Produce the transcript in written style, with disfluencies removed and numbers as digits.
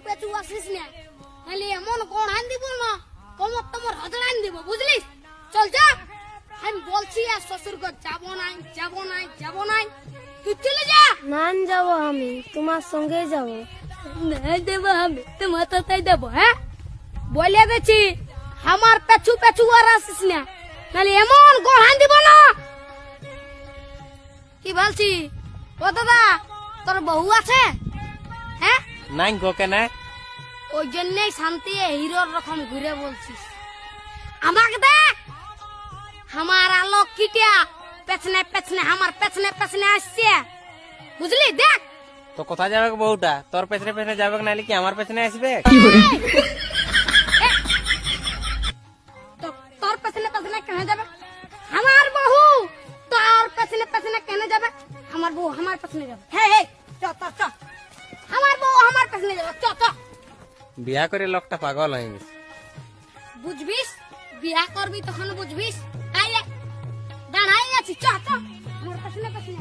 পেছু আসিস না, নাহলে এমন কোন আন দিব না কমর তোমার হজড়ান দিব, বুঝলিস? চল যা, আমি বলছি আর শ্বশুর ঘর যাবো নাই, যাবো নাই, যাবো নাই, তুই চলে যা। না যাব, আমি তোমার সঙ্গে যাব। না দেবো, আমি তোমার তাই দেবো। হ্যাঁ বলে দিচ্ছি, আমার পেছু পেছু আর আসিস না, নাহলে এমন গড়ান দিব না। কি বলছি? ও দাদা, তোর বউ আছে? হ্যাঁ নাই গো কেন? ওই জন্যই শান্তি হিরোর রকম ঘুরে বলছিস। আমাকে দেখ, আমার আলোক কিটিয়া পেছনে পেছনে, আমার পেছনে পেছনে আসছে, বুঝলি? দেখ তো কোথায় যাবে বউটা? তোর পেছনে পেছনে যাবে নাহলে কি আমার পেছনে আসবে? তোর পেছনে পেছনে কেন যাবে? আমার বউ তোর পেছনে পেছনে কেন যাবে? আমার বউ আমার পেছনে যাবে। হ্যাঁ হ্যাঁ, চ চ চ, আমার বউ আমার পেছনে যাবে, চ চ। বিয়া করে লোকটা পাগল হয়ে গেছে। বুঝবিস, বিয়া করবি তখন বুঝবিস। আইলে দাঁড়াই আছি, চ চ, আমার পেছনে পেছনে।